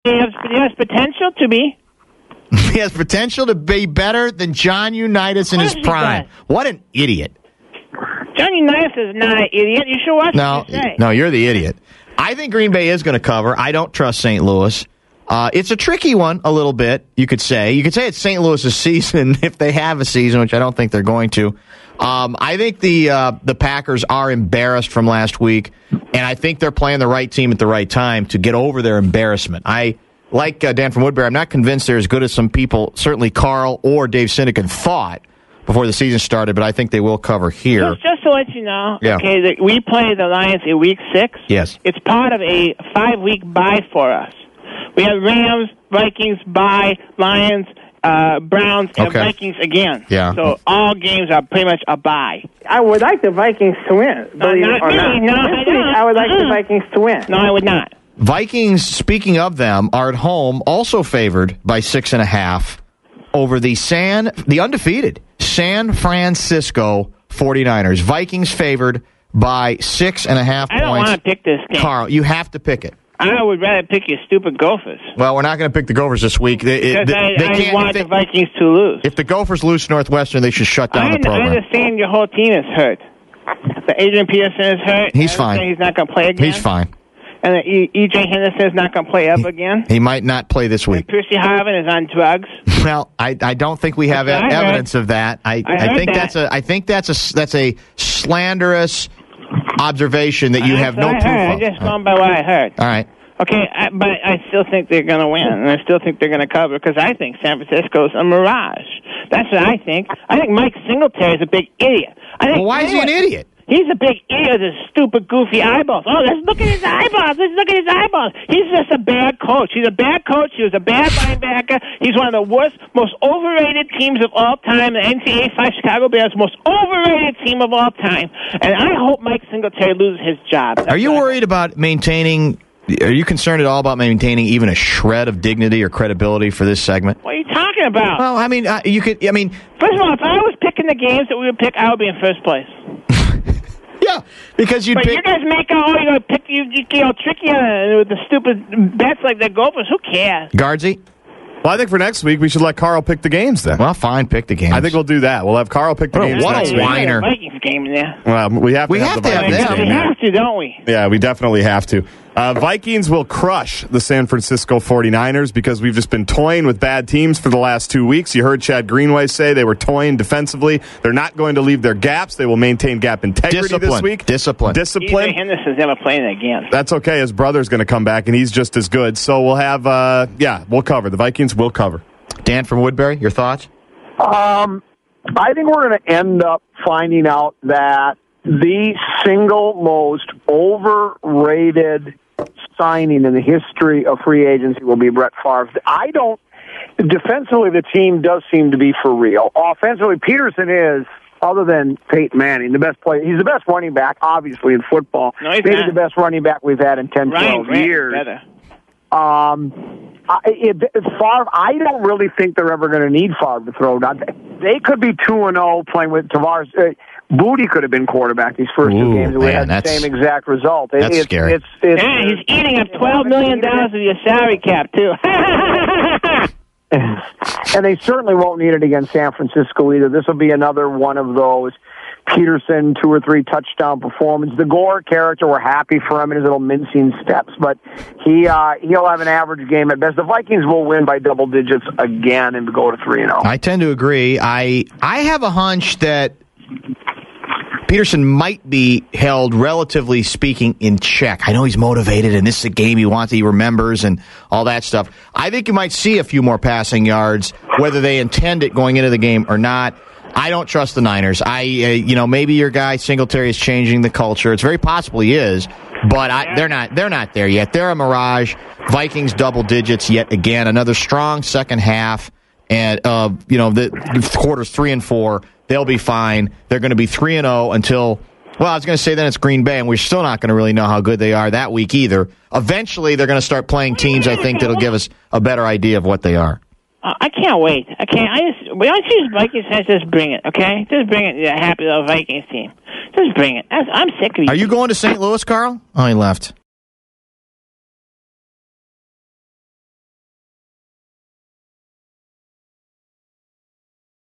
He has potential to be. He has potential to be better than John Unitas in his prime. What an idiot. John Unitas is not an idiot. You should watch what you say. No, you're the idiot. I think Green Bay is going to cover. I don't trust St. Louis. It's a tricky one a little bit, you could say. You could say it's St. Louis's season if they have a season, which I don't think they're going to. I think the Packers are embarrassed from last week, and I think they're playing the right team at the right time to get over their embarrassment. Like Dan from Woodbury, I'm not convinced they're as good as some people, certainly Carl or Dave Sinekin, thought before the season started, but I think they will cover here. Just to let you know, yeah. Okay, we play the Lions in Week 6. Yes. It's part of a 5-week bye for us. We have Rams, Vikings, bye, Lions, Browns, and Vikings again. Yeah. So all games are pretty much a bye. I would like the Vikings to win. Believe it or not. No, I don't. I would like the Vikings to win. No, I would not. Vikings, speaking of them, are at home, also favored by 6.5 over the undefeated San Francisco 49ers. Vikings favored by 6.5 points. I don't want to pick this game. Carl, you have to pick it. I would rather pick your stupid Gophers. Well, we're not going to pick the Gophers this week. Because I want the Vikings to lose. If the Gophers lose to Northwestern, they should shut down the program. I understand your whole team is hurt. The Adrian Peterson is hurt. He's fine. He's not going to play again. He's fine. And E.J. Henderson is not going to play up again. He might not play this week. And Percy Harvin is on drugs. Well, I don't think we have evidence of that. I think that's a slanderous observation that you have no proof of. I'm just going by what I heard. All right. Okay, but I still think they're going to win, and I still think they're going to cover because I think San Francisco's a mirage. That's what I think. I think Mike Singletary is a big idiot. Why is he an idiot? He's a big idiot with his stupid, goofy eyeballs. Oh, let's look at his eyeballs. Let's look at his eyeballs. He's just a bad coach. He's a bad coach. He was a bad linebacker. He's one of the worst, most overrated teams of all time. The NCAA 5 Chicago Bears, most overrated team of all time. And I hope Mike Singletary loses his job. Are you worried about maintaining... Are you concerned at all about maintaining even a shred of dignity or credibility for this segment? What are you talking about? Well, I mean, you could... I mean... First of all, if I was picking the games that we would pick, I would be in first place. Yeah, because you'd but pick... you guys make you all tricky with the stupid bets like the Gophers. Who cares? Guardsy? Well, I think for next week, we should let Carl pick the games then. Well, fine, pick the games. I think we'll do that. We'll have Carl pick the games next week. What a whiner. Vikings game in there. Well, we have to have the Vikings game. We have to, don't we? Yeah, we definitely have to. Vikings will crush the San Francisco 49ers because we've just been toying with bad teams for the last 2 weeks. You heard Chad Greenway say they were toying defensively. They're not going to leave their gaps. They will maintain gap integrity this week. Discipline. E.J. Henderson's never playing again. That's okay. His brother's going to come back, and he's just as good. So we'll have, we'll cover. The Vikings will cover. Dan from Woodbury, your thoughts? I think we're going to end up finding out that the single most overrated signing in the history of free agency will be Brett Favre. Defensively, the team does seem to be for real. Offensively, Peterson is, other than Peyton Manning, the best player. He's the best running back, obviously, in football. No, maybe the best running back we've had in 10, 12 years. Better. Favre, I don't really think they're ever going to need Favre to throw. They could be 2-0 playing with Tavares. Booty could have been quarterback these first two games. We had the same exact result. That's scary. He's eating up $12 million of your salary cap, too. And they certainly won't need it against San Francisco either. This will be another one of those Peterson 2 or 3 touchdown performance. The Gore character, we're happy for him in his little mincing steps, but he'll have an average game at best. The Vikings will win by double digits again and go to 3-0. I tend to agree. I have a hunch that Peterson might be held, relatively speaking, in check. I know he's motivated, and this is a game he wants, he remembers, and all that stuff. I think you might see a few more passing yards, whether they intend it going into the game or not. I don't trust the Niners. Maybe your guy Singletary is changing the culture. It's very possible he is, but they're not there yet. They're a mirage. Vikings double digits yet again. Another strong second half, and the quarters 3 and 4. They'll be fine. They're going to be 3-0 until. Well, I was going to say then it's Green Bay, and we're still not going to really know how good they are that week either. Eventually, they're going to start playing teams. I think that'll give us a better idea of what they are. I can't wait. I can't. We don't choose Vikings fans. Just bring it, okay? Just bring it. Yeah, happy little Vikings team. Just bring it. I'm sick of you. Are you going to St. Louis, Carl? Oh, he left.